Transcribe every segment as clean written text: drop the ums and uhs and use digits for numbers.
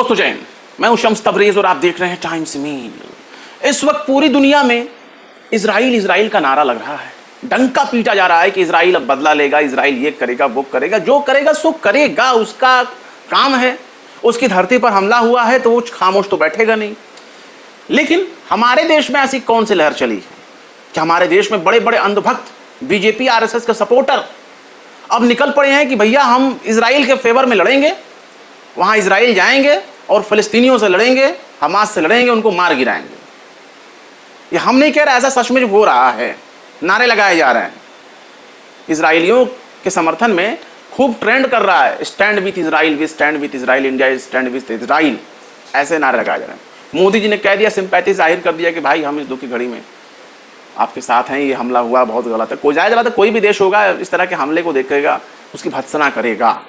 दोस्तों जैन, मैं हूं शम्स तबरेज और आप देख रहे हैं टाइम्स मील। इस वक्त पूरी दुनिया में इजराइल का नारा लग रहा है, डंका पीटा जा रहा है कि इजराइल अब बदला लेगा, इजराइल ये करेगा वो करेगा, जो करेगा सो करेगा, उसका काम है। उसकी धरती पर हमला हुआ है तो वो खामोश तो बैठेगा नहीं। लेकिन हमारे देश में ऐसी कौन सी लहर चली है कि हमारे देश में बड़े बड़े अंधभक्त बीजेपी आरएसएस के सपोर्टर अब निकल पड़े हैं कि भैया हम इजराइल के फेवर में लड़ेंगे, वहां इजराइल जाएंगे और फिलिस्तीनियों से लड़ेंगे, हमास से लड़ेंगे, उनको मार गिराएंगे। ये हम नहीं कह रहे, ऐसा सचमुच हो रहा है, नारे लगाए जा रहे हैं। इजराइलियों के समर्थन में खूब ट्रेंड कर रहा है, stand with Israel, we stand with Israel, India stand with Israel, ऐसे नारे लगाए जा रहे हैं। मोदी जी ने कह दिया, सिंपैथी जाहिर कर दिया कि भाई हम इस दुख की घड़ी में आपके साथ हैं, ये हमला हुआ बहुत गलत है। कोई जायज़ बात है, कोई भी देश होगा इस तरह के हमले को देखेगा, उसकी भत्सना करेगा।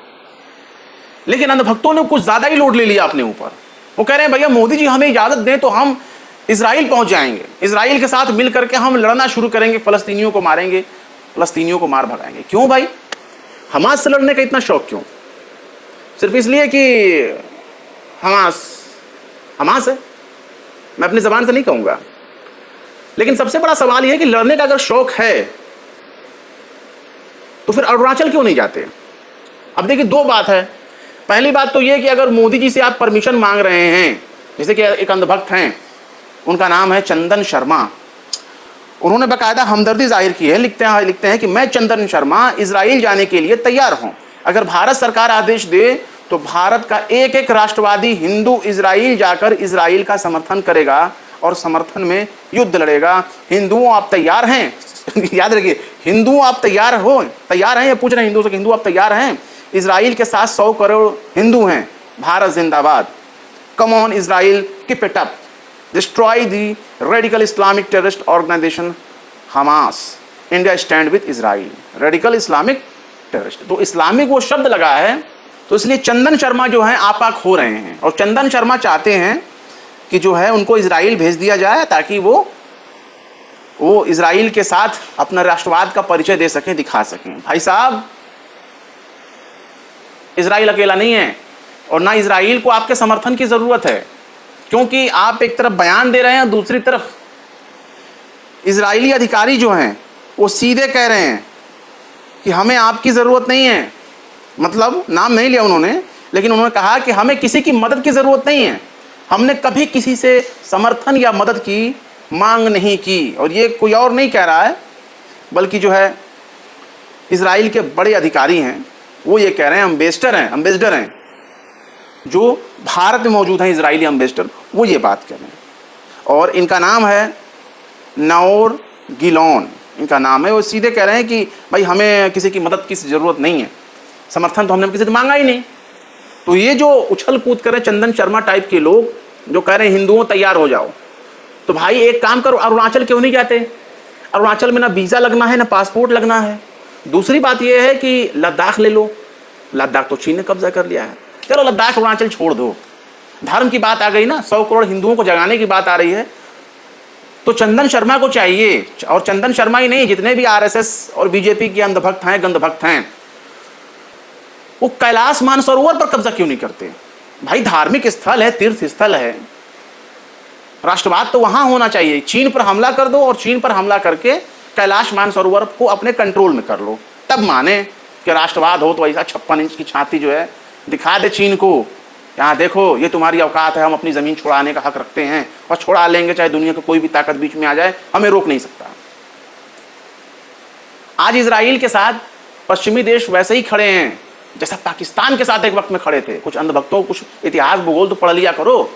लेकिन अंधभक्तों ने कुछ ज्यादा ही लोड ले लिया अपने ऊपर। वो कह रहे हैं भैया मोदी जी हमें इजाजत दें तो हम इजराइल पहुंच जाएंगे, इजराइल के साथ मिल करके हम लड़ना शुरू करेंगे, फलस्तीनियों को मारेंगे, फलस्तीनियों को मार भगाएंगे। क्यों भाई, हमास से लड़ने का इतना शौक क्यों? सिर्फ इसलिए कि हमास है? मैं अपनी जबान से नहीं कहूंगा, लेकिन सबसे बड़ा सवाल यह है कि लड़ने का अगर शौक है तो फिर अरुणाचल क्यों नहीं जाते? अब देखिए, दो बात है। पहली बात तो यह कि अगर मोदी जी से आप परमिशन मांग रहे हैं, जैसे कि एक अंधभक्त हैं, उनका नाम है चंदन शर्मा, उन्होंने बाकायदा हमदर्दी जाहिर की है, लिखते हैं कि मैं चंदन शर्मा इजराइल जाने के लिए तैयार हूं। अगर भारत सरकार आदेश दे तो भारत का एक एक राष्ट्रवादी हिंदू इजराइल जाकर इजराइल का समर्थन करेगा और समर्थन में युद्ध लड़ेगा। हिंदुओं आप तैयार हैं? याद रखिए, हिंदुओं आप तैयार हैं? ये पूछ रहे हैं हिंदुओं से, हिंदू आप तैयार हैं? इजराइल के साथ 100 करोड़ हिंदू हैं। भारत जिंदाबाद। Come on Israel, keep it up, destroy the radical Islamic terrorist organisation Hamas, India stand with Israel, radical Islamic terrorist. तो इस्लामिक वो शब्द लगा है, तो इसलिए चंदन शर्मा जो है आपाक हो रहे हैं, और चंदन शर्मा चाहते हैं कि जो है उनको इजराइल भेज दिया जाए ताकि वो इजराइल के साथ अपना राष्ट्रवाद का परिचय दे सकें, दिखा सकें। भाई साहब, इजराइल अकेला नहीं है और ना इजराइल को आपके समर्थन की जरूरत है, क्योंकि आप एक तरफ बयान दे रहे हैं, दूसरी तरफ इजरायली अधिकारी जो हैं वो सीधे कह रहे हैं कि हमें आपकी जरूरत नहीं है। मतलब नाम नहीं लिया उन्होंने, लेकिन उन्होंने कहा कि हमें किसी की मदद की जरूरत नहीं है, हमने कभी किसी से समर्थन या मदद की मांग नहीं की। और ये कोई और नहीं कह रहा है, बल्कि जो है इजराइल के बड़े अधिकारी हैं, वो ये कह रहे हैं, एम्बेसडर हैं जो भारत में मौजूद हैं, इजरायली एम्बेसडर, वो ये बात कह रहे हैं। और इनका नाम है नाओर गिलोन, इनका नाम है। वो सीधे कह रहे हैं कि भाई हमें किसी की मदद की ज़रूरत नहीं है, समर्थन तो हमने किसी से मांगा ही नहीं। तो ये जो उछल कूद कर रहे हैं चंदन शर्मा टाइप के लोग, जो कह रहे हैं हिंदुओं तैयार हो जाओ, तो भाई एक काम करो, अरुणाचल क्यों नहीं जाते? अरुणाचल में ना वीज़ा लगना है, ना पासपोर्ट लगना है। दूसरी बात यह है कि लद्दाख ले लो, लद्दाख तो चीन ने कब्जा कर लिया है। चलो लद्दाख अरुणाचल छोड़ दो, धर्म की बात आ गई ना, 100 करोड़ हिंदुओं को जगाने की बात आ रही है, तो चंदन शर्मा को चाहिए, और चंदन शर्मा ही नहीं, जितने भी आरएसएस और बीजेपी के अंधभक्त हैं, गंधभक्त हैं, वो कैलाश मानसरोवर पर कब्जा क्यों नहीं करते? भाई धार्मिक स्थल है, तीर्थ स्थल है, राष्ट्रवाद तो वहां होना चाहिए। चीन पर हमला कर दो और चीन पर हमला करके कैलाश मानसरोवर को अपने कंट्रोल में कर लो, तब माने कि राष्ट्रवाद हो। तो ऐसा 56 इंच की छाती जो है दिखा दे चीन को, यहाँ देखो ये तुम्हारी औकात है, हम अपनी ज़मीन छुड़ाने का हक रखते हैं और छुड़ा लेंगे, चाहे दुनिया की कोई भी ताकत बीच में आ जाए, हमें रोक नहीं सकता। आज इजराइल के साथ पश्चिमी देश वैसे ही खड़े हैं जैसा पाकिस्तान के साथ एक वक्त में खड़े थे। कुछ अंधभक्तों, कुछ इतिहास भूगोल तो पढ़ लिया करो।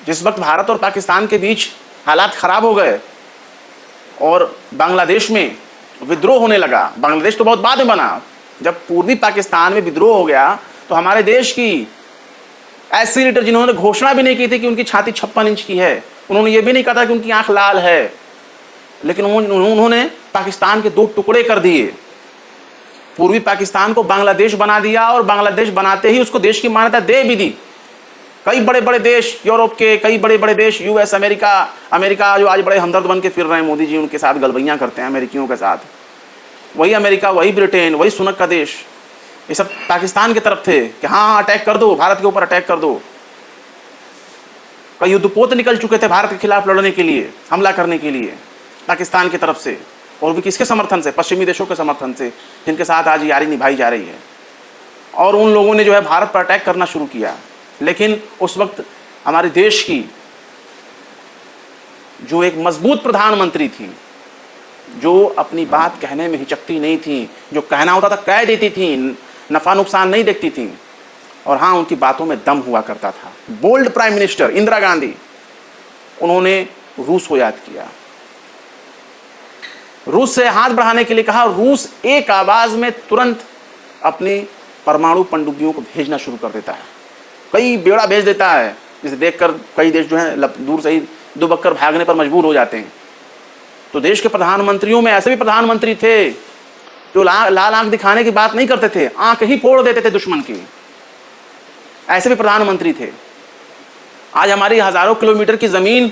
जिस वक्त भारत और पाकिस्तान के बीच हालात खराब हो गए और बांग्लादेश में विद्रोह होने लगा, बांग्लादेश तो बहुत बाद में बना, जब पूर्वी पाकिस्तान में विद्रोह हो गया तो हमारे देश की ऐसे लीडर जिन्होंने घोषणा भी नहीं की थी कि उनकी छाती 56 इंच की है, उन्होंने ये भी नहीं कहा था कि उनकी आंख लाल है, लेकिन उन्होंने पाकिस्तान के 2 टुकड़े कर दिए, पूर्वी पाकिस्तान को बांग्लादेश बना दिया, और बांग्लादेश बनाते ही उसको देश की मान्यता दे भी दी। कई बड़े बड़े देश, यूरोप के कई बड़े बड़े देश, यूएस, अमेरिका जो आज बड़े हमदर्द बन के फिर रहे हैं, मोदी जी उनके साथ गलबैयाँ करते हैं अमेरिकियों के साथ, वही अमेरिका, वही ब्रिटेन, वही सुनक का देश, ये सब पाकिस्तान की तरफ थे कि हाँ अटैक कर दो, भारत के ऊपर अटैक कर दो। कई युद्धपोत निकल चुके थे भारत के खिलाफ लड़ने के लिए, हमला करने के लिए पाकिस्तान की तरफ से, और भी किसके समर्थन से? पश्चिमी देशों के समर्थन से, जिनके साथ आज यारी निभाई जा रही है। और उन लोगों ने जो है भारत पर अटैक करना शुरू किया। लेकिन उस वक्त हमारे देश की जो एक मजबूत प्रधानमंत्री थी, जो अपनी बात कहने में हिचकती नहीं थी, जो कहना होता था कह देती थी, नफा नुकसान नहीं देखती थी, और हाँ उनकी बातों में दम हुआ करता था। Bold prime minister Indira Gandhi, उन्होंने रूस को याद किया, रूस से हाथ बढ़ाने के लिए कहा। रूस एक आवाज में तुरंत अपनी परमाणु पनडुब्बियों को भेजना शुरू कर देता है, कई बेड़ा भेज देता है, जिसे देखकर कई देश जो है दूर से ही दुबक कर भागने पर मजबूर हो जाते हैं। तो देश के प्रधानमंत्रियों में ऐसे भी प्रधानमंत्री थे जो लाल आंख दिखाने की बात नहीं करते थे, आंख ही फोड़ देते थे दुश्मन की, ऐसे भी प्रधानमंत्री थे। आज हमारी हजारों किलोमीटर की जमीन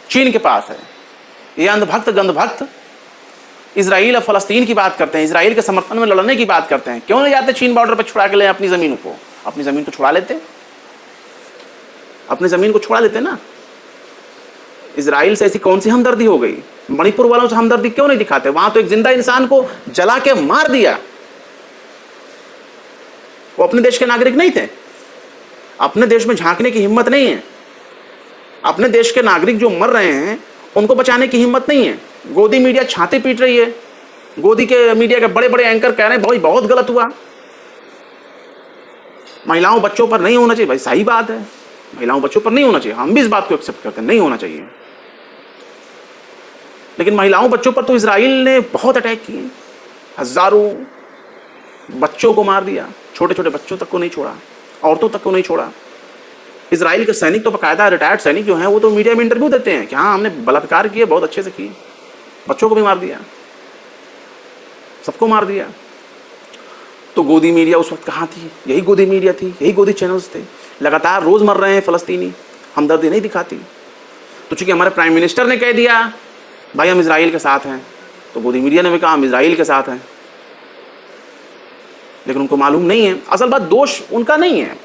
चीन के पास है। ये अंधभक्त गंधभक्त इजराइल और फलस्तीन की बात करते हैं, इजराइल के समर्थन में लड़ने की बात करते हैं। क्यों नहीं जाते चीन बॉर्डर पर छुड़ा के ले अपनी जमीन को? अपनी जमीन को छुड़ा लेते, अपनी जमीन को छुड़ा लेते ना। इजराइल से ऐसी कौन सी हमदर्दी हो गई? मणिपुर वालों से हमदर्दी क्यों नहीं दिखाते? वहां तो एक जिंदा इंसान को जला के मार दिया, वो अपने देश के नागरिक नहीं थे। अपने देश में झांकने की हिम्मत नहीं है, अपने देश के नागरिक जो मर रहे हैं उनको बचाने की हिम्मत नहीं है। गोदी मीडिया छाती पीट रही है, गोदी के मीडिया के बड़े बड़े एंकर कह रहे हैं भाई बहुत गलत हुआ, महिलाओं बच्चों पर नहीं होना चाहिए। भाई सही बात है, महिलाओं बच्चों पर नहीं होना चाहिए, हम भी इस बात को एक्सेप्ट करते हैं, नहीं होना चाहिए। लेकिन महिलाओं बच्चों पर तो इजराइल ने बहुत अटैक किए, हजारों बच्चों को मार दिया, छोटे छोटे बच्चों तक को नहीं छोड़ा, औरतों तक को नहीं छोड़ा। इजराइल के सैनिक तो बाकायदा रिटायर्ड सैनिक जो हैं वो तो मीडिया में इंटरव्यू देते हैं कि हाँ हमने बलात्कार किए, बहुत अच्छे से किए, बच्चों को भी मार दिया, सबको मार दिया। तो गोदी मीडिया उस वक्त कहाँ थी? यही गोदी मीडिया थी, यही गोदी चैनल्स थे। लगातार रोज मर रहे हैं फलस्तीनी, हमदर्दी नहीं दिखाती। तो चूंकि हमारे प्राइम मिनिस्टर ने कह दिया भाई हम इजराइल के साथ हैं, तो गोदी मीडिया ने भी कहा हम इजराइल के साथ हैं। लेकिन उनको मालूम नहीं है, असल बात दोष उनका नहीं है।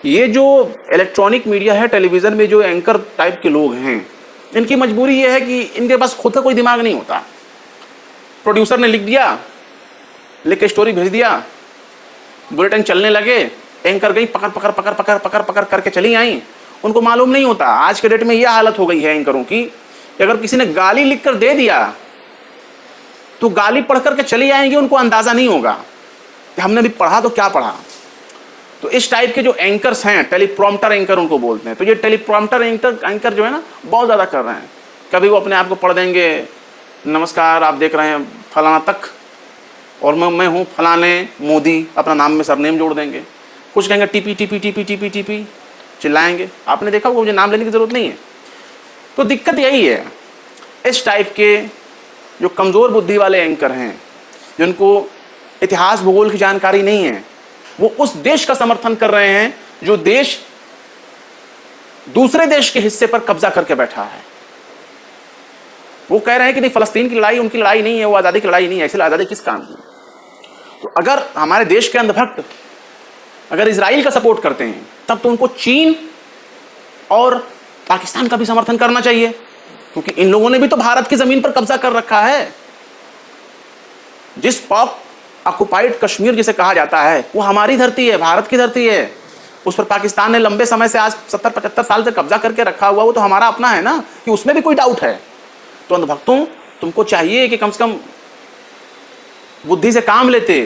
ये जो इलेक्ट्रॉनिक मीडिया है, टेलीविजन में जो एंकर टाइप के लोग हैं, इनकी मजबूरी ये है कि इनके पास खुद का कोई दिमाग नहीं होता। प्रोड्यूसर ने लिख दिया, लिख के स्टोरी भेज दिया, बुलेटिन चलने लगे, एंकर गई पकड़ पकड़ पकड़ पकड़ पकड़ पकड़ करके चली आई। उनको मालूम नहीं होता। आज के डेट में यह हालत हो गई है एंकरों की, अगर किसी ने गाली लिखकर दे दिया तो गाली पढ़ करके चली आएंगी, उनको अंदाजा नहीं होगा कि हमने भी पढ़ा तो क्या पढ़ा। तो इस टाइप के जो एंकर्स हैं, टेलीप्रॉम्प्टर एंकर उनको बोलते हैं। तो ये टेलीप्रॉम्प्टर एंकर जो है ना बहुत ज़्यादा कर रहे हैं। कभी वो अपने आप को पढ़ देंगे, नमस्कार आप देख रहे हैं फलाना तक और मैं हूँ फलाने मोदी, अपना नाम में सरनेम जोड़ देंगे। कुछ कहेंगे टीपी टीपी टीपी टीपी टीपी, चिल्लाएंगे। आपने देखा होगा, मुझे नाम लेने की ज़रूरत नहीं है। तो दिक्कत यही है, इस टाइप के जो कमज़ोर बुद्धि वाले एंकर हैं, जिनको इतिहास भूगोल की जानकारी नहीं है, वो उस देश का समर्थन कर रहे हैं जो देश दूसरे देश के हिस्से पर कब्जा करके बैठा है। वो कह रहे हैं कि नहीं फलस्तीन की लड़ाई उनकी लड़ाई नहीं है, वो आज़ादी की लड़ाई नहीं है, ऐसी आज़ादी किस काम की। तो अगर हमारे देश के अंधभक्त अगर इजराइल का सपोर्ट करते हैं, तब तो उनको चीन और पाकिस्तान का भी समर्थन करना चाहिए, क्योंकि इन लोगों ने भी तो भारत की जमीन पर कब्जा कर रखा है। जिस पाक ऑक्युपाइड कश्मीर जिसे कहा जाता है, वो हमारी धरती है, भारत की धरती है। उस पर पाकिस्तान ने लंबे समय से, आज 70-75 साल से कब्जा करके रखा हुआ, वो तो हमारा अपना है ना, कि उसमें भी कोई डाउट है। तो अंधभक्तों, तुमको चाहिए कि कम से कम बुद्धि से काम लेते,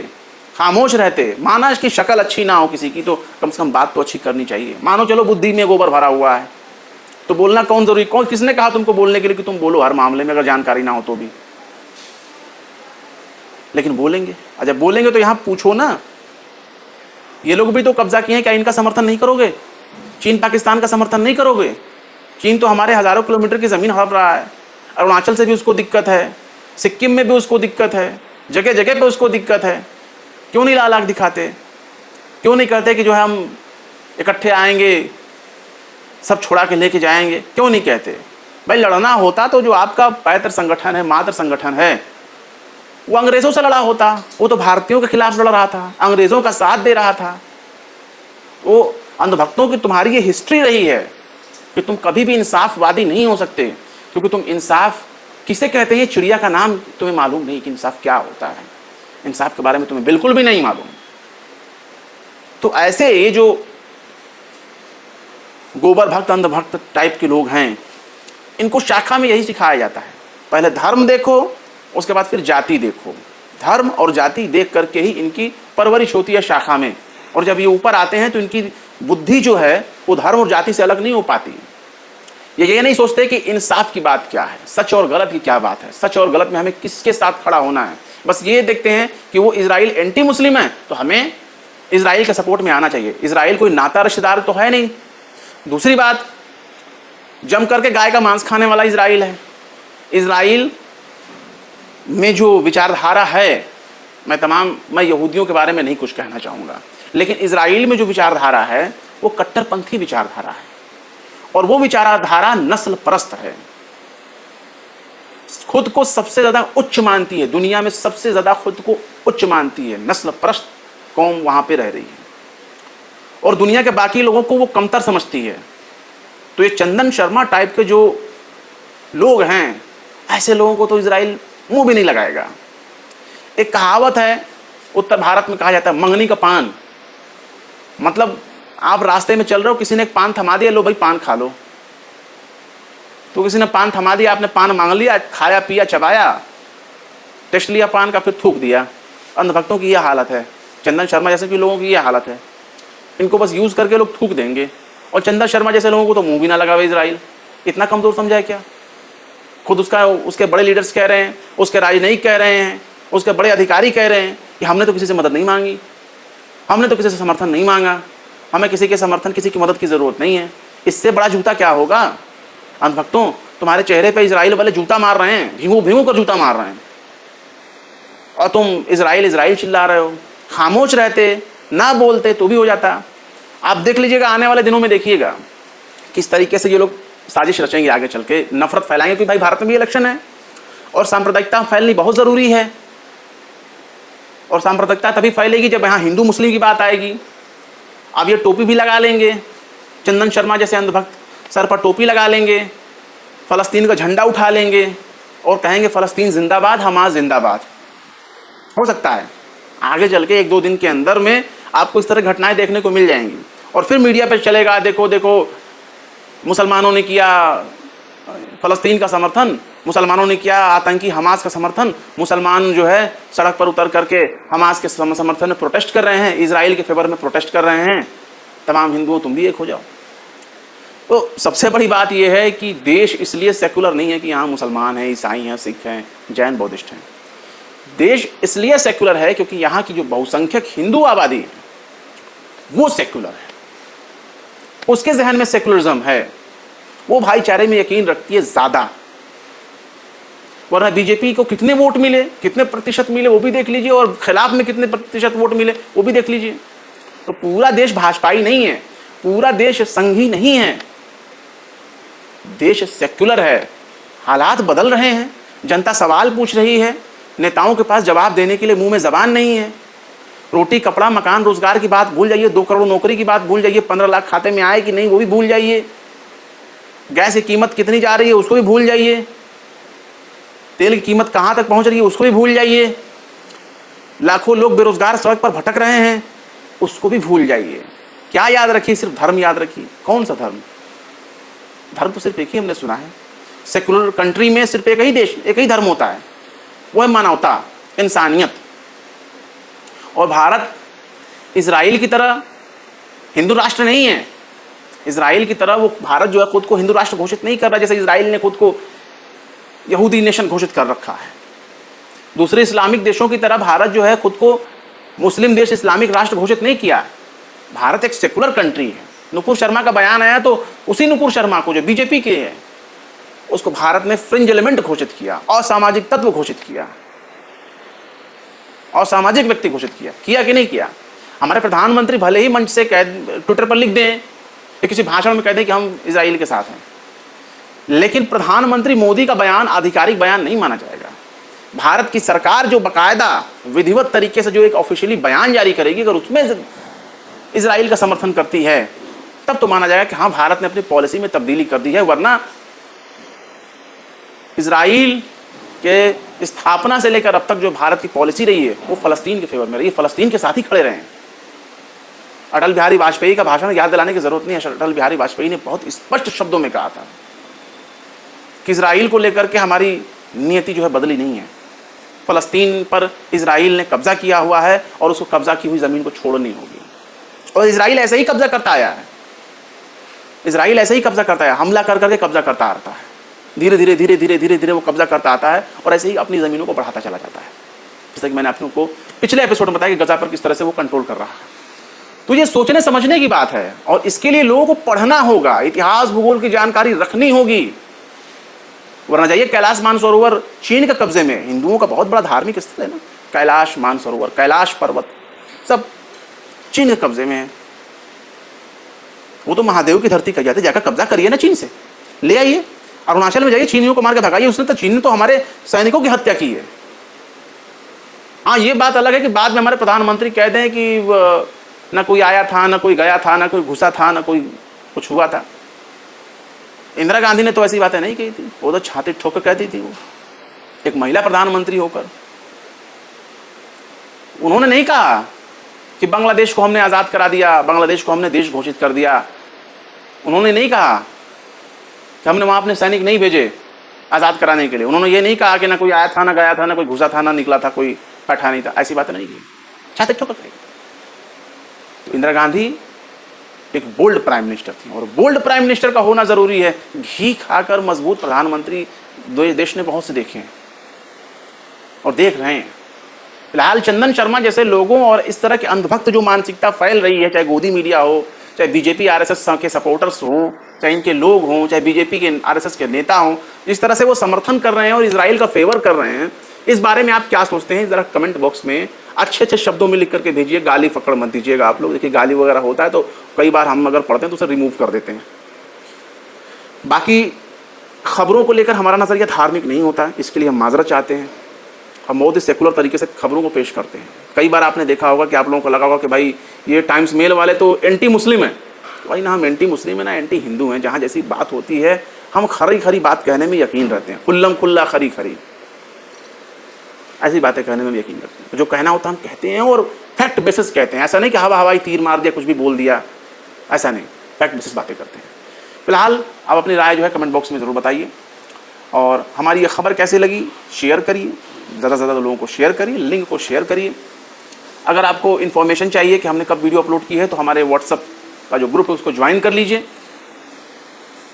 खामोश रहते। माना इसकी शक्ल अच्छी ना हो किसी की, तो कम से कम बात तो अच्छी करनी चाहिए। मानो चलो बुद्धि में गोबर भरा हुआ है, तो बोलना कौन जरूरी, कौन किसने कहा तुमको बोलने के लिए कि तुम बोलो हर मामले में, अगर जानकारी ना हो तो भी। लेकिन बोलेंगे, जब बोलेंगे तो यहां पूछो ना, ये लोग भी तो कब्जा किए हैं, क्या इनका समर्थन नहीं करोगे? चीन पाकिस्तान का समर्थन नहीं करोगे? चीन तो हमारे हजारों किलोमीटर की जमीन हड़प रहा है, अरुणाचल से भी उसको दिक्कत है, सिक्किम में भी उसको दिक्कत है, जगह जगह पे उसको दिक्कत है। क्यों नहीं लाल आंख दिखाते? क्यों नहीं कहते कि जो है हम इकट्ठे आएंगे, सब छुड़ा के लेके जाएंगे? क्यों नहीं कहते? भाई लड़ना होता तो जो आपका पैतृ संगठन है, मातृ संगठन है, वो अंग्रेजों से लड़ा होता, वो तो भारतीयों के खिलाफ लड़ रहा था, अंग्रेजों का साथ दे रहा था। वो अंधभक्तों की तुम्हारी ये हिस्ट्री रही है कि तुम कभी भी इंसाफवादी नहीं हो सकते, क्योंकि तुम इंसाफ किसे कहते हैं, चिड़िया का नाम तुम्हें मालूम नहीं कि इंसाफ क्या होता है, इंसाफ के बारे में तुम्हें बिल्कुल भी नहीं मालूम। तो ऐसे ये जो गोबर भक्त अंधभक्त टाइप के लोग हैं, इनको शाखा में यही सिखाया जाता है, पहले धर्म देखो, उसके बाद फिर जाति देखो। धर्म और जाति देख करके ही इनकी परवरिश होती है शाखा में, और जब ये ऊपर आते हैं तो इनकी बुद्धि जो है वो धर्म और जाति से अलग नहीं हो पाती। ये नहीं सोचते कि इंसाफ की बात क्या है, सच और गलत की क्या बात है, सच और गलत में हमें किसके साथ खड़ा होना है। बस ये देखते हैं कि वो इजराइल एंटी मुस्लिम है तो हमें इजराइल के सपोर्ट में आना चाहिए। इजराइल कोई नाता रिश्तेदार तो है नहीं। दूसरी बात, जम करके गाय का मांस खाने वाला इजराइल है। इजराइल में जो विचारधारा है, मैं यहूदियों के बारे में नहीं कुछ कहना चाहूँगा, लेकिन इजराइल में जो विचारधारा है वो कट्टरपंथी विचारधारा है, और वो विचारधारा नस्ल परस्त है। खुद को सबसे ज्यादा उच्च मानती है, दुनिया में सबसे ज्यादा खुद को उच्च मानती है, नस्ल परस्त कौम वहां पे रह रही है, और दुनिया के बाकी लोगों को वो कमतर समझती है। तो ये चंदन शर्मा टाइप के जो लोग हैं, ऐसे लोगों को तो इजराइल मुंह भी नहीं लगाएगा। एक कहावत है उत्तर भारत में, कहा जाता है मंगनी का पान। मतलब आप रास्ते में चल रहे हो, किसी ने एक पान थमा दिया, लो भाई पान खा लो। तो किसी ने पान थमा दिया, आपने पान मांग लिया, खाया पिया चबाया, टेस्ट लिया पान का, फिर थूक दिया। अंधभक्तों की यह हालत है, चंदन शर्मा जैसे कि लोगों की यह हालत है। इनको बस यूज करके लोग थूक देंगे, और चंदन शर्मा जैसे लोगों को तो मुंह भी ना लगावे इजराइल। इतना कमजोर समझा है क्या? खुद उसके बड़े लीडर्स कह रहे हैं, उसके राजनयिक कह रहे हैं, उसके बड़े अधिकारी कह रहे हैं कि हमने तो किसी से मदद नहीं मांगी, हमने तो किसी से समर्थन नहीं मांगा, हमें किसी के समर्थन, किसी की मदद की जरूरत नहीं है। इससे बड़ा जूता क्या होगा? अंधभक्तों, तुम्हारे चेहरे पे इजराइल वाले जूता मार रहे हैं, भीगू भीगू कर जूता मार रहे हैं, और तुम इजराइल इजराइल चिल्ला रहे हो। खामोश रहते, ना बोलते तो भी हो जाता। आप देख लीजिएगा, आने वाले दिनों में देखिएगा किस तरीके से ये लोग साजिश रचेंगे, आगे चल के नफरत फैलाएंगे। क्योंकि भाई भारत में भी इलेक्शन है, और सांप्रदायिकता फैलनी बहुत जरूरी है, और सांप्रदायिकता तभी फैलेगी जब यहाँ हिंदू मुस्लिम की बात आएगी। अब ये टोपी भी लगा लेंगे, चंदन शर्मा जैसे अंधभक्त सर पर टोपी लगा लेंगे, फलस्तीन का झंडा उठा लेंगे और कहेंगे फलस्तीन जिंदाबाद, हमास जिंदाबाद। हो सकता है आगे चल के 1-2 दिन के अंदर में आपको इस तरह घटनाएं देखने को मिल जाएंगी, और फिर मीडिया पे चलेगा, देखो देखो मुसलमानों ने किया फलस्तीन का समर्थन, मुसलमानों ने किया आतंकी हमास का समर्थन, मुसलमान जो है सड़क पर उतर करके हमास के समर्थन में प्रोटेस्ट कर रहे हैं, इजराइल के फेवर में प्रोटेस्ट कर रहे हैं। तमाम हिंदुओं तुम भी एक हो जाओ। तो सबसे बड़ी बात यह है कि देश इसलिए सेकुलर नहीं है कि यहाँ मुसलमान हैं, ईसाई हैं, सिख हैं, जैन बौद्धिस्ट हैं। देश इसलिए सेकुलर है क्योंकि यहाँ की जो बहुसंख्यक हिंदू आबादी है वो सेकुलर है, उसके जहन में सेकुलरिज्म है, वो भाईचारे में यकीन रखती है ज्यादा। वरना बीजेपी को कितने वोट मिले, कितने प्रतिशत मिले वो भी देख लीजिए, और खिलाफ में कितने प्रतिशत वोट मिले वो भी देख लीजिए। तो पूरा देश भाजपाई नहीं है, पूरा देश संघी नहीं है, देश सेक्युलर है। हालात बदल रहे हैं, जनता सवाल पूछ रही है, नेताओं के पास जवाब देने के लिए मुंह में जबान नहीं है। रोटी कपड़ा मकान रोजगार की बात भूल जाइए, 2 करोड़ नौकरी की बात भूल जाइए, 15 लाख खाते में आए कि नहीं वो भी भूल जाइए, गैस की कीमत कितनी जा रही है उसको भी भूल जाइए, तेल की कीमत कहाँ तक पहुँच रही है उसको भी भूल जाइए, लाखों लोग बेरोजगार सड़क पर भटक रहे हैं उसको भी भूल जाइए। क्या याद रखिए? सिर्फ धर्म याद रखिए। कौन सा धर्म? धर्म तो सिर्फ एक ही हमने सुना है। सेकुलर कंट्री में सिर्फ एक ही देश, एक ही धर्म होता है, वो है मानवता, इंसानियत। और भारत इजराइल की तरह हिंदू राष्ट्र नहीं है। इजराइल की तरह वो भारत जो है खुद को हिंदू राष्ट्र घोषित नहीं कर रहा, जैसे इजराइल ने खुद को यहूदी नेशन घोषित कर रखा है। दूसरे इस्लामिक देशों की तरह भारत जो है खुद को मुस्लिम देश, इस्लामिक राष्ट्र घोषित नहीं किया। भारत एक सेकुलर कंट्री है। नुपुर शर्मा का बयान आया तो उसी नुपुर शर्मा को जो बीजेपी के है उसको भारत ने फ्रिंज एलिमेंट घोषिट किया, असामाजिक तत्व घोषित किया, असामाजिक व्यक्ति घोषित किया कि नहीं किया? हमारे प्रधानमंत्री भले ही मंच से ट्विटर पर लिख दें या किसी भाषण में कह दें कि हम इजराइल के साथ हैं, लेकिन प्रधानमंत्री मोदी का बयान आधिकारिक बयान नहीं माना जाएगा। भारत की सरकार जो बाकायदा विधिवत तरीके से जो एक ऑफिशियली बयान जारी करेगी, अगर उसमें इजराइल का समर्थन करती है, तब तो माना जाएगा कि हाँ, भारत ने अपनी पॉलिसी में तब्दीली कर दी है। वरना इजराइल के स्थापना से लेकर अब तक जो भारत की पॉलिसी रही है वो फलस्तीन के फेवर में रही है, फलस्तीन के साथ ही खड़े रहे हैं। अटल बिहारी वाजपेयी का भाषण याद दिलाने की जरूरत नहीं है। अटल बिहारी वाजपेयी ने बहुत स्पष्ट शब्दों में कहा था कि इजराइल को लेकर के हमारी नियति जो है बदली नहीं है। फलस्तीन पर इजराइल ने कब्जा किया हुआ है और उसको कब्जा की हुई जमीन को छोड़नी होगी। और इजराइल ऐसे ही कब्जा करता आया है, इजराइल ऐसे ही कब्जा करता है, हमला कर करके कब्जा करता आता है। धीरे धीरे धीरे धीरे धीरे धीरे वो कब्जा करता आता है और ऐसे ही अपनी जमीनों को बढ़ाता चला जाता है। जैसे कि मैंने आपको पिछले एपिसोड में बताया कि गजा पर किस तरह से वो कंट्रोल कर रहा है। तो ये सोचने समझने की बात है और इसके लिए लोगों को पढ़ना होगा, इतिहास भूगोल की जानकारी रखनी होगी। वरना जाइए, कैलाश मानसरोवर चीन के कब्जे में, हिंदुओं का बहुत बड़ा धार्मिक स्थल है ना, कैलाश मानसरोवर, कैलाश पर्वत सब चीन के कब्जे में है। वो तो महादेव की धरती कही जाती है, जाकर कब्जा करिए ना, चीन से ले आइए। अरुणाचल में जाइए, चीनियों को मार के भगाइए। उसने तो, चीन ने तो हमारे सैनिकों की हत्या की है। हाँ, ये बात अलग है कि बाद में हमारे प्रधानमंत्री कहते हैं कि ना कोई आया था, ना कोई गया था, ना कोई घुसा था, ना कोई कुछ हुआ था। इंदिरा गांधी ने तो ऐसी बातें नहीं कही थी, वो तो छाती ठोक कर कहती थी। वो एक महिला प्रधानमंत्री होकर उन्होंने नहीं कहा कि बांग्लादेश को हमने आजाद करा दिया, बांग्लादेश को हमने देश घोषित कर दिया। उन्होंने नहीं कहा कि हमने वहां अपने सैनिक नहीं भेजे आजाद कराने के लिए। उन्होंने ये नहीं कहा कि ना कोई आया था, ना गया था, ना कोई घुसा था, ना निकला था, कोई बैठा नहीं था। ऐसी बातें नहीं की, छाती ठोक कर। तो इंदिरा गांधी एक बोल्ड प्राइम मिनिस्टर थी और बोल्ड प्राइम मिनिस्टर का होना जरूरी है। घी खाकर मजबूत प्रधानमंत्री देश ने बहुत से देखे हैं और देख रहे हैं। फिलहाल चंदन शर्मा जैसे लोगों और इस तरह के अंधभक्त जो मानसिकता फैल रही है, चाहे गोदी मीडिया हो, चाहे बीजेपी आरएसएस के सपोर्टर्स हों, चाहे इनके लोग हों, चाहे बीजेपी के आरएसएस के नेता हों, जिस तरह से वो समर्थन कर रहे हैं और इजराइल का फेवर कर रहे हैं, इस बारे में आप क्या सोचते हैं? जरा कमेंट बॉक्स में अच्छे अच्छे शब्दों में लिख करके भेजिए। गाली फकड़ मत दीजिएगा आप लोग। देखिए, गाली वगैरह होता है तो कई बार हम अगर पढ़ते हैं तो उसे रिमूव कर देते हैं। बाकी खबरों को लेकर हमारा नजरिया धार्मिक नहीं होता है, इसके लिए हम माजरत चाहते हैं। हम बहुत ही सेकुलर तरीके से खबरों को पेश करते हैं। कई बार आपने देखा होगा कि आप लोगों को लगा होगा कि भाई ये टाइम्स मेल वाले तो एंटी मुस्लिम है। भाई ना, हम एंटी मुस्लिम है ना एंटी हिंदू हैं। जहाँ जैसी बात होती है हम खरी खरी बात कहने में यकीन रखते हैं, खुल्लम खुल्ला खरी खरी ऐसी बातें कहने में यकीन रखते हैं। जो कहना होता हम कहते हैं और फैक्ट बेसिस कहते हैं। ऐसा नहीं कि हवा हवाई तीर मार दिया, कुछ भी बोल दिया, ऐसा नहीं, फैक्ट बेसिस बातें करते हैं। फिलहाल आप अपनी राय जो है कमेंट बॉक्स में ज़रूर बताइए और हमारी ये खबर कैसे लगी शेयर करिए, ज़्यादा से ज़्यादा लोगों को शेयर करिए, लिंक को शेयर करिए। अगर आपको इन्फॉर्मेशन चाहिए कि हमने कब वीडियो अपलोड की है तो हमारे व्हाट्सएप का जो ग्रुप है उसको ज्वाइन कर लीजिए।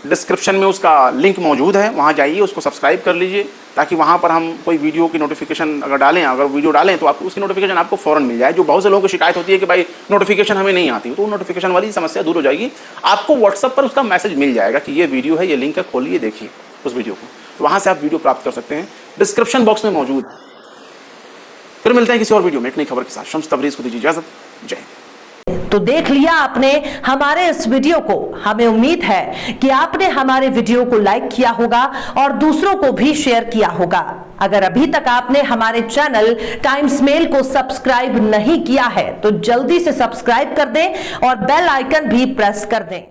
डिस्क्रिप्शन में उसका लिंक मौजूद है, वहाँ जाइए, उसको सब्सक्राइब कर लीजिए ताकि वहाँ पर हम कोई वीडियो की नोटिफिकेशन अगर वीडियो डालें तो आपको उसकी नोटिफिकेशन आपको फ़ौरन मिल जाए। जो बहुत से लोगों को शिकायत होती है कि भाई नोटिफिकेशन हमें नहीं आती, तो नोटिफिकेशन वाली समस्या दूर हो जाएगी। आपको व्हाट्सएप पर उसका मैसेज मिल जाएगा कि ये वीडियो है, ये लिंक है, खोलिए, देखिए उस वीडियो को, तो वहाँ से आप वीडियो प्राप्त कर सकते हैं। डिस्क्रिप्शन बॉक्स में मौजूद है। फिर मिलते हैं किसी और वीडियो में एक नई खबर के साथ। शम्स तबरीज़ को दीजिए इजाज़त। जय हिंद। तो देख लिया आपने हमारे इस वीडियो को। हमें उम्मीद है कि आपने हमारे वीडियो को लाइक किया होगा और दूसरों को भी शेयर किया होगा। अगर अभी तक आपने हमारे चैनल टाइम्स मेल को सब्सक्राइब नहीं किया है तो जल्दी से सब्सक्राइब कर दें और बेल आइकन भी प्रेस कर दें।